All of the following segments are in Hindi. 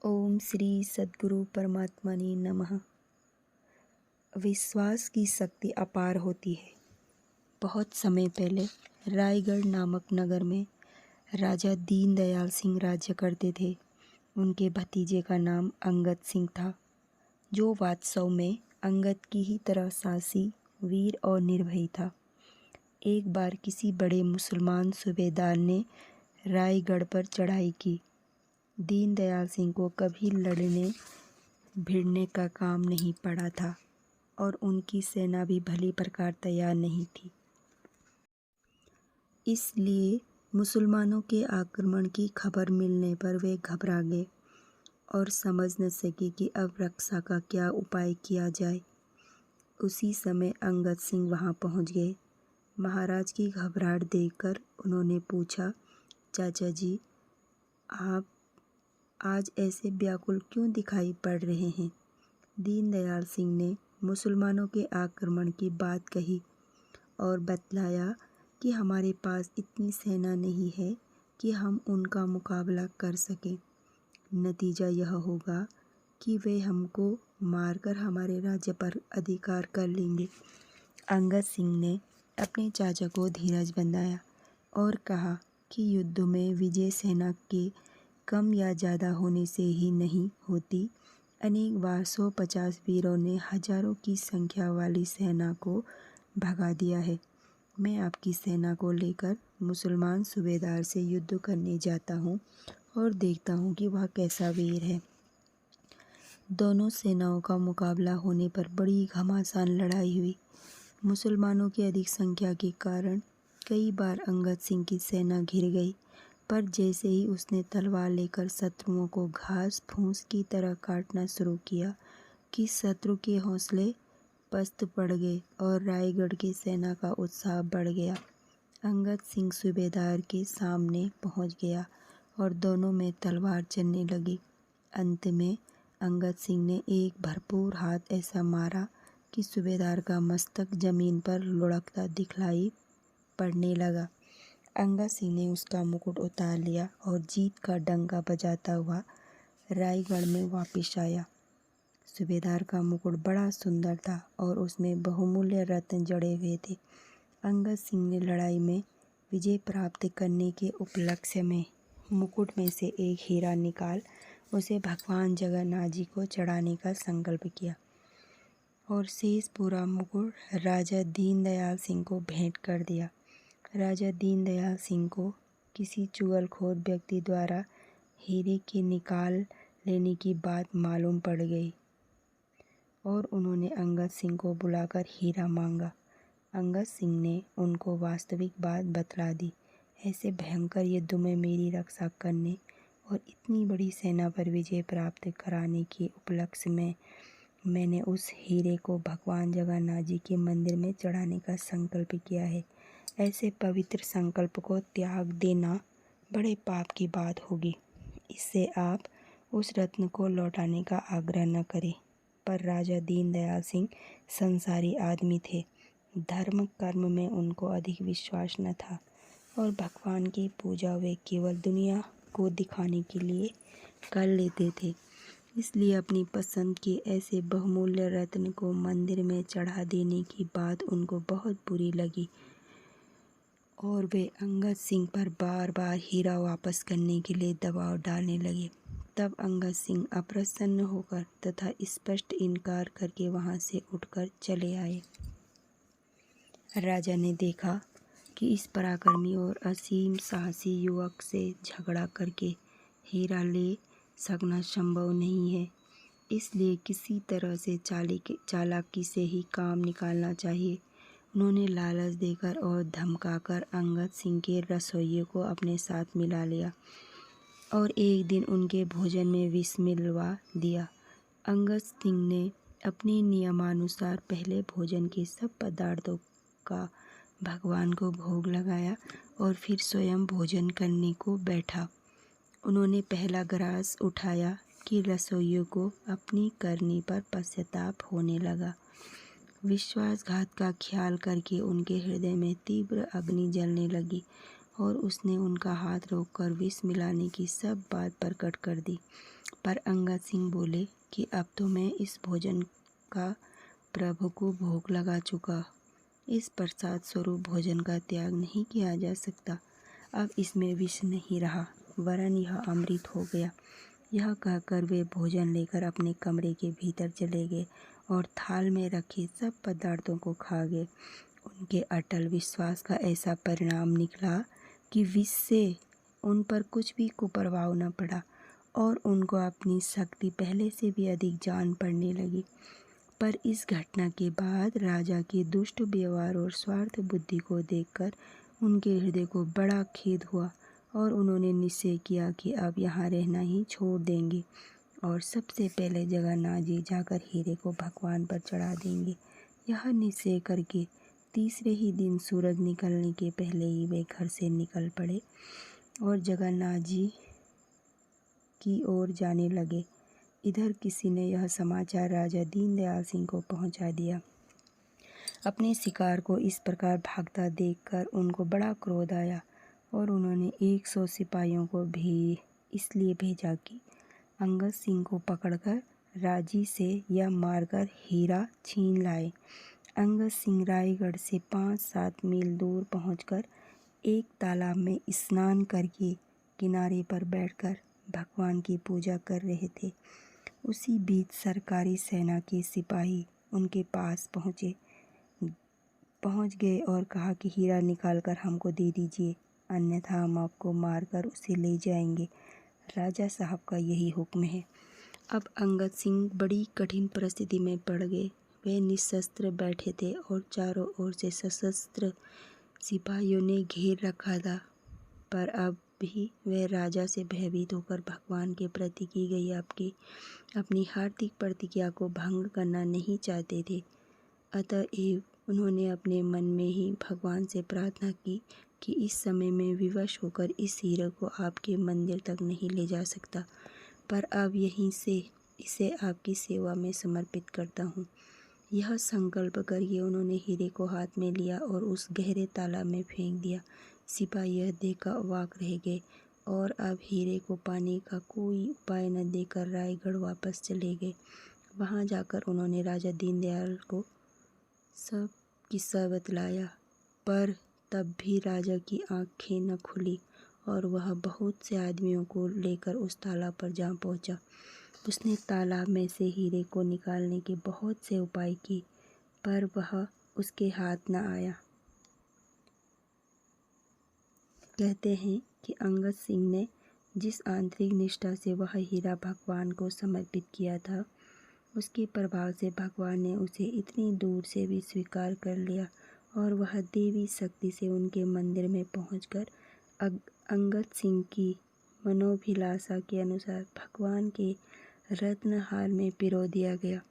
ओम श्री सद्गुरु परमात्मने नमः। विश्वास की शक्ति अपार होती है। बहुत समय पहले रायगढ़ नामक नगर में राजा दीनदयाल सिंह राज्य करते थे। उनके भतीजे का नाम अंगद सिंह था, जो वास्तव में अंगद की ही तरह साहसी, वीर और निर्भयी था। एक बार किसी बड़े मुसलमान सूबेदार ने रायगढ़ पर चढ़ाई की। दीनदयाल सिंह को कभी लड़ने भिड़ने का काम नहीं पड़ा था और उनकी सेना भी भली प्रकार तैयार नहीं थी। इसलिए मुसलमानों के आक्रमण की खबर मिलने पर वे घबरा गए और समझ न सके कि अब रक्षा का क्या उपाय किया जाए। उसी समय अंगद सिंह वहां पहुंच गए। महाराज की घबराहट देखकर उन्होंने पूछा, चाचा जी, आप आज ऐसे व्याकुल क्यों दिखाई पड़ रहे हैं? दीनदयाल सिंह ने मुसलमानों के आक्रमण की बात कही और बतलाया कि हमारे पास इतनी सेना नहीं है कि हम उनका मुकाबला कर सकें। नतीजा यह होगा कि वे हमको मारकर हमारे राज्य पर अधिकार कर लेंगे। अंगद सिंह ने अपने चाचा को धीरज बंधाया और कहा कि युद्ध में विजय सेना के कम या ज़्यादा होने से ही नहीं होती। अनेक बार 150 वीरों ने हजारों की संख्या वाली सेना को भगा दिया है। मैं आपकी सेना को लेकर मुसलमान सूबेदार से युद्ध करने जाता हूँ और देखता हूँ कि वह कैसा वीर है। दोनों सेनाओं का मुकाबला होने पर बड़ी घमासान लड़ाई हुई। मुसलमानों की अधिक संख्या के कारण कई बार अंगद सिंह की सेना घिर गई, पर जैसे ही उसने तलवार लेकर शत्रुओं को घास फूस की तरह काटना शुरू किया कि शत्रु के हौसले पस्त पड़ गए और रायगढ़ की सेना का उत्साह बढ़ गया। अंगद सिंह सूबेदार के सामने पहुंच गया और दोनों में तलवार चलने लगी। अंत में अंगद सिंह ने एक भरपूर हाथ ऐसा मारा कि सूबेदार का मस्तक जमीन पर लुढ़कता दिखलाई पड़ने लगा। अंगद सिंह ने उसका मुकुट उतार लिया और जीत का डंका बजाता हुआ रायगढ़ में वापस आया। सूबेदार का मुकुट बड़ा सुंदर था और उसमें बहुमूल्य रत्न जड़े हुए थे। अंगद सिंह ने लड़ाई में विजय प्राप्त करने के उपलक्ष्य में मुकुट में से एक हीरा निकाल उसे भगवान जगन्नाथ जी को चढ़ाने का संकल्प किया और शेष पूरा मुकुट राजा दीनदयाल सिंह को भेंट कर दिया। राजा दीनदयाल सिंह को किसी चुगलखोर व्यक्ति द्वारा हीरे के निकाल लेने की बात मालूम पड़ गई और उन्होंने अंगद सिंह को बुलाकर हीरा मांगा। अंगद सिंह ने उनको वास्तविक बात बतला दी। ऐसे भयंकर युद्ध में मेरी रक्षा करने और इतनी बड़ी सेना पर विजय प्राप्त कराने के उपलक्ष्य में मैंने उस हीरे को भगवान जगन्नाथ जी के मंदिर में चढ़ाने का संकल्प किया है। ऐसे पवित्र संकल्प को त्याग देना बड़े पाप की बात होगी। इससे आप उस रत्न को लौटाने का आग्रह न करें। पर राजा दीनदयाल सिंह संसारी आदमी थे। धर्म कर्म में उनको अधिक विश्वास न था और भगवान की पूजा वे केवल दुनिया को दिखाने के लिए कर लेते थे। इसलिए अपनी पसंद के ऐसे बहुमूल्य रत्न को मंदिर में चढ़ा देने की बात उनको बहुत बुरी लगी और वे अंगद सिंह पर बार बार हीरा वापस करने के लिए दबाव डालने लगे। तब अंगद सिंह अप्रसन्न होकर तथा स्पष्ट इनकार करके वहां से उठकर चले आए। राजा ने देखा कि इस पराक्रमी और असीम साहसी युवक से झगड़ा करके हीरा ले सकना संभव नहीं है, इसलिए किसी तरह से चालाकी से ही काम निकालना चाहिए। उन्होंने लालच देकर और धमकाकर अंगद सिंह के रसोइये को अपने साथ मिला लिया और एक दिन उनके भोजन में विष मिलवा दिया। अंगद सिंह ने अपने नियमानुसार पहले भोजन के सब पदार्थों का भगवान को भोग लगाया और फिर स्वयं भोजन करने को बैठा। उन्होंने पहला ग्रास उठाया कि रसोइयों को अपनी करनी पर पश्चाताप होने लगा। विश्वासघात का ख्याल करके उनके हृदय में तीव्र अग्नि जलने लगी और उसने उनका हाथ रोककर विष मिलाने की सब बात प्रकट कर दी। पर अंगद सिंह बोले कि अब तो मैं इस भोजन का प्रभु को भोग लगा चुका, इस प्रसाद स्वरूप भोजन का त्याग नहीं किया जा सकता। अब इसमें विष नहीं रहा, वरन यह अमृत हो गया। यह कहकर वे भोजन लेकर अपने कमरे के भीतर चले गए और थाल में रखे सब पदार्थों को खा गए। उनके अटल विश्वास का ऐसा परिणाम निकला कि विष से उन पर कुछ भी कुप्रभाव न पड़ा और उनको अपनी शक्ति पहले से भी अधिक जान पड़ने लगी। पर इस घटना के बाद राजा के दुष्ट व्यवहार और स्वार्थ बुद्धि को देखकर उनके हृदय को बड़ा खेद हुआ और उन्होंने निश्चय किया कि अब यहाँ रहना ही छोड़ देंगे और सबसे पहले जगन्नाथ जी जाकर हीरे को भगवान पर चढ़ा देंगे। यह निश्चय करके तीसरे ही दिन सूरज निकलने के पहले ही वे घर से निकल पड़े और जगन्नाथ जी की ओर जाने लगे। इधर किसी ने यह समाचार राजा दीनदयाल सिंह को पहुंचा दिया। अपने शिकार को इस प्रकार भागता देखकर उनको बड़ा क्रोध आया और उन्होंने 100 सिपाहियों को भी इसलिए भेजा कि अंगद सिंह को पकड़कर राजी से या मारकर हीरा छीन लाए। अंगद सिंह रायगढ़ से 5-7 मील दूर पहुंचकर एक तालाब में स्नान करके किनारे पर बैठकर भगवान की पूजा कर रहे थे। उसी बीच सरकारी सेना के सिपाही उनके पास पहुंच गए और कहा कि हीरा निकालकर हमको दे दीजिए, अन्यथा हम आपको मारकर उसे ले जाएंगे। राजा साहब का यही हुक्म है। अब अंगद सिंह बड़ी कठिन परिस्थिति में पड़ गए। वे निशस्त्र बैठे थे और चारों ओर से सशस्त्र सिपाहियों ने घेर रखा था, पर अब भी वे राजा से भयभीत होकर भगवान के प्रति की गई अपनी हार्दिक प्रतिज्ञा को भंग करना नहीं चाहते थे। अतएव उन्होंने अपने मन में ही भगवान से प्रार्थना की कि इस समय में विवश होकर इस हीरे को आपके मंदिर तक नहीं ले जा सकता, पर अब यहीं से इसे आपकी सेवा में समर्पित करता हूँ। यह संकल्प करके उन्होंने हीरे को हाथ में लिया और उस गहरे तालाब में फेंक दिया। सिपाही यह देखकर अवाक रह गए और अब हीरे को पाने का कोई उपाय न देकर रायगढ़ वापस चले गए। वहाँ जाकर उन्होंने राजा दीनदयाल को सब किस्सा बतलाया, पर तब भी राजा की आंखें न खुली और वह बहुत से आदमियों को लेकर उस तालाब पर जा पहुंचा। उसने तालाब में से हीरे को निकालने के बहुत से उपाय किए, पर वह उसके हाथ न आया। कहते हैं कि अंगद सिंह ने जिस आंतरिक निष्ठा से वह हीरा भगवान को समर्पित किया था, उसके प्रभाव से भगवान ने उसे इतनी दूर से भी स्वीकार कर लिया और वह देवी शक्ति से उनके मंदिर में पहुंचकर अंगद सिंह की मनोभिलाषा के अनुसार भगवान के रत्नहार में पिरो दिया गया।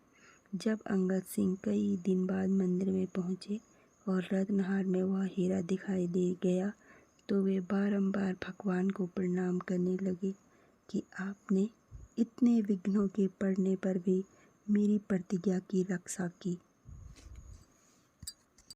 जब अंगद सिंह कई दिन बाद मंदिर में पहुंचे और रत्नहार में वह हीरा दिखाई दे गया, तो वे बारंबार भगवान को प्रणाम करने लगे कि आपने इतने विघ्नों के पड़ने पर भी मेरी प्रतिज्ञा की रक्षा की।